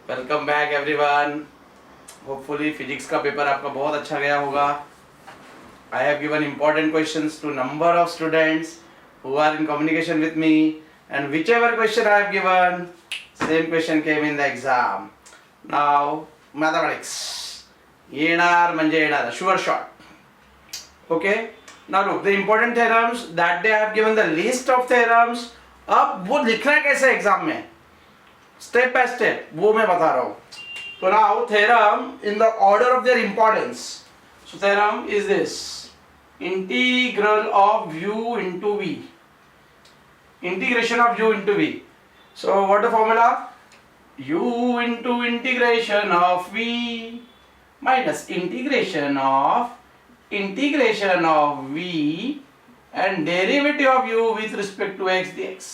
Welcome back everyone. Hopefully physics का paper आपका बहुत अच्छा गया होगा। I have given important questions to number of students who are in communication with me, and whichever question I have given, same question came in the exam. Now mathematics येणार म्हणजे येणार, sure shot. Okay, now look, the important theorems that day I have given the list of theorems. अब वो लिखना कैसे exam में, step by step, वो मैं बता रहा हूं. So now theorem in the order of their importance. So theorem is this: integral of u into v. Integration of u into v. So what the formula? U into integration of v minus integration of v and derivative of u with respect to x dx.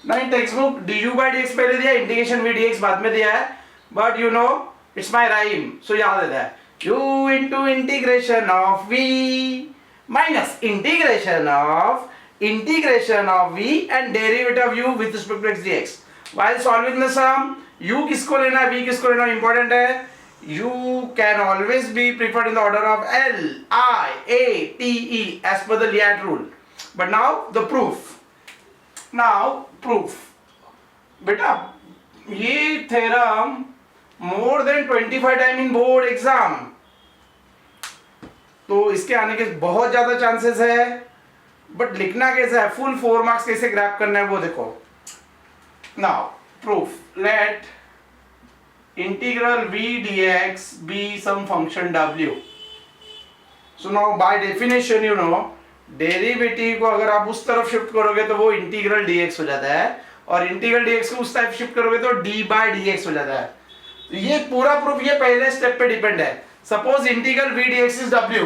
Now in textbook du by dx पहले दिया, integration v dx बाद में दिया है, but you know it's my rhyme, so याद रहता है. u into integration of v minus integration of v and derivative of u with respect to x dx. While solving the sum, u किसको लेना है, v किसको लेना है, important है. u can always be preferred in the order of L, I, A, T, E as per the Liat rule. But now the proof. Now proof. बेटा ये theorem more than 25 time in board exam, तो इसके आने के बहुत ज्यादा chances है. But लिखना कैसा है, फुल 4 मार्क्स कैसे ग्रैब करना है वो देखो. Now proof, let integral v dx be some function w. So now by definition you know, derivative को अगर आप उस तरफ शिफ्ट करोगे तो वो इंटीग्रल dx हो जाता है, और इंटीग्रल dx को उस तरफ शिफ्ट करोगे तो d by dx हो जाता है. तो ये पूरा प्रूफ ये पहले स्टेप पे डिपेंड है. Suppose integral v dx is w,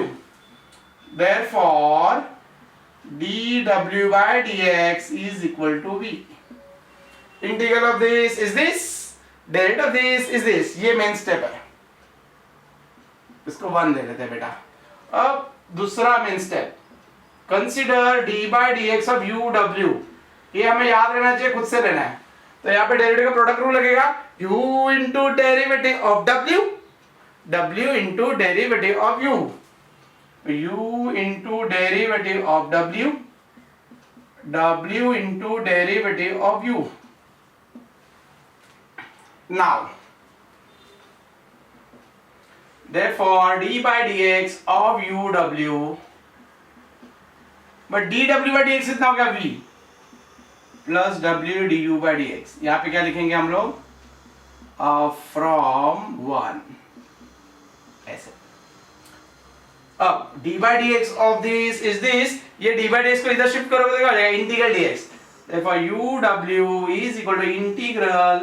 therefore dw by dx is equal to v. Integral of this is this, derivative of this is this. ये मेन स्टेप है, इसको 1 ले लेते हैं बेटा. अब दूसरा main step, consider d by dx of u w. ये हमें याद रहना चाहिए, खुद से लेना है. तो यहाँ पे डेरिवेटिव का प्रोडक्ट रूल लगेगा, u into derivative of w, w into derivative of u, u into derivative of w, w into derivative of u. Now therefore d by dx of u w, but dw by dx कितना हो गया, v plus w du by dx. यहाँ पे क्या लिखेंगे हम लोग, from 1 ऐसे. अब d by dx of this is this, ये d by dx को इधर शिफ्ट करोगे तो क्या हो जाएगा, integral dx. therefore uw is equal to integral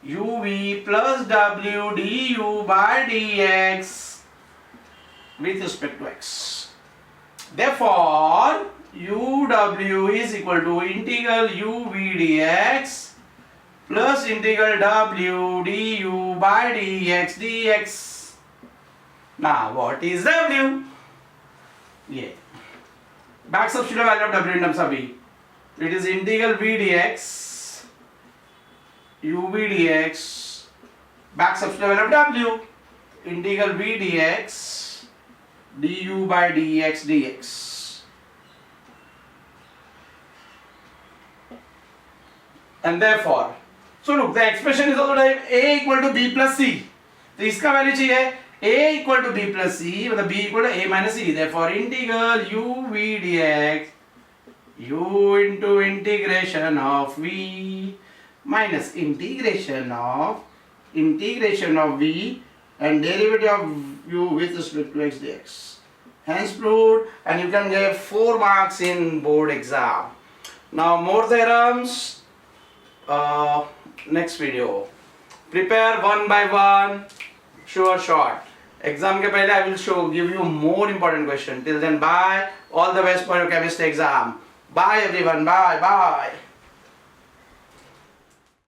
uv plus w du by dx with respect to x. Therefore uw is equal to integral uv dx plus integral w du by dx dx. Now what is w? Yeah, back substitute value of w in terms of v. It is integral v dx uv dx, back substitute value of w, integral v dx du by dx dx. And therefore, so look, the expression is also type a equal to b plus c. तो इसका value चाहिए a equal to b plus c, मतलब b equal to a minus c. Therefore integral uv dx u into integration of v minus integration of v and derivative of u with respect to x dx. Hence proved, and you can get 4 marks in board exam. Now more theorems, next video. Prepare one by one, sure shot. Exam के पहले I will give you more important question. Till then, bye. All the best for your chemistry exam. Bye everyone. Bye.